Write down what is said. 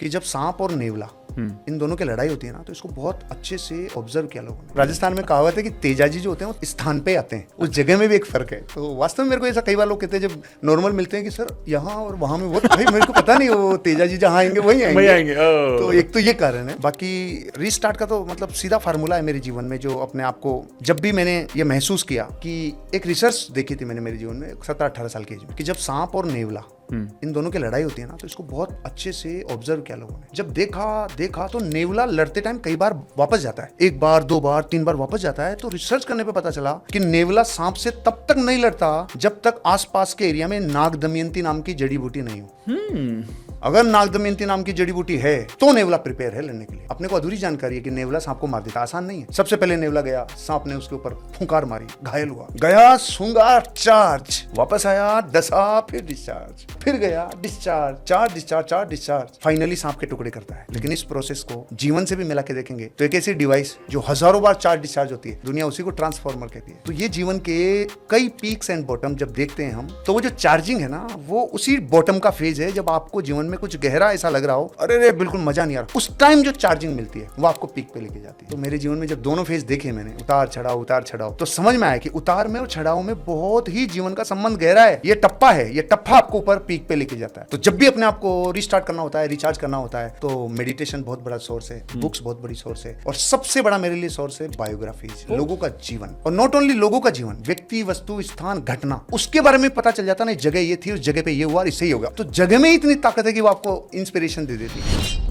कि जब सांप और नेवला इन दोनों की लड़ाई होती है ना, तो इसको बहुत अच्छे से ऑब्जर्व किया लोगों ने। राजस्थान में कहावत है कि तेजाजी जो होते हैं वो स्थान पे आते हैं, उस जगह में भी एक फर्क है। तो वास्तव में मेरे को ऐसा कई बार लोग कहते हैं जब नॉर्मल मिलते हैं कि सर यहाँ और वहाँ में बहुत, भाई मेरे को पता नहीं वो तेजाजी जहाँ आएंगे वही आएंगे। तो एक तो ये कारण है। बाकी रीस्टार्ट का तो मतलब सीधा फार्मूला है मेरे जीवन में, जो अपने आप को जब भी मैंने ये महसूस किया कि एक रिसर्च देखी थी मैंने मेरे जीवन में 17-18 साल की एज में, कि जब सांप और नेवला इन दोनों की लड़ाई होती है ना, तो इसको बहुत अच्छे से ऑब्जर्व किया लोगों ने। जब देखा तो नेवला लड़ते टाइम कई बार वापस जाता है, 1 बार 2 बार 3 बार वापस जाता है। तो रिसर्च करने पे पता चला कि नेवला सांप से तब तक नहीं लड़ता जब तक आसपास के एरिया में नाग दमयंती नाम की जड़ी बूटी नहीं हो। अगर नाग दमयंती नाम की जड़ी बूटी है तो नेवला प्रिपेयर है लड़ने के लिए। अपने को अधूरी जानकारी है कि नेवला सांप को मार देता, आसान नहीं है। सबसे पहले नेवला गया, सांप ने उसके ऊपर फुंकार मारी, घायल हुआ, गया सूंघा चार्ज, वापस आया दसा, फिर डिस्चार्ज, फिर गया डिस्चार्ज, 4 डिस्चार्ज 4 डिस्चार्ज, फाइनली सांप के टुकड़े करता है। लेकिन इस प्रोसेस को जीवन से भी मिला के देखेंगे तो एक ऐसी डिवाइस जो हजारों बार 4 डिस्चार्ज होती है, दुनिया उसी को ट्रांसफॉर्मर कहती है। तो ये जीवन के कई पीक्स एंड बॉटम जब देखते हैं हम, तो वो जो चार्जिंग है ना, वो उसी बॉटम का फेज है जब आपको जीवन में कुछ गहरा ऐसा लग रहा हो, अरे बिल्कुल मजा नहीं आ रहा, उस टाइम जो चार्जिंग मिलती है वो आपको पीक पे लेके जाती है। तो मेरे जीवन में जब दोनों फेज देखे मैंने, उतार चढ़ाव, तो समझ में आया कि उतार में और चढ़ाव में बहुत ही जीवन का संबंध गहरा है। ये टप्पा है, ये टप्पा आपको ऊपर पीक पे लेके जाता है। तो जब भी अपने आप को रिस्टार्ट करना होता है, रिचार्ज करना होता है, तो मेडिटेशन बहुत बड़ा सोर्स है, बुक्स बहुत बड़ी सोर्स है, और सबसे बड़ा मेरे लिए सोर्स है बायोग्राफीज, लोगों का जीवन। और नॉट ओनली लोगों का जीवन, व्यक्ति, वस्तु, स्थान, घटना, उसके बारे में पता चल जाता ना, जगह ये थी, उस जगह पे ये हुआ, इससे ही होगा। तो जगह में ही इतनी ताकत है कि वो आपको इंस्पिरेशन दे देती है।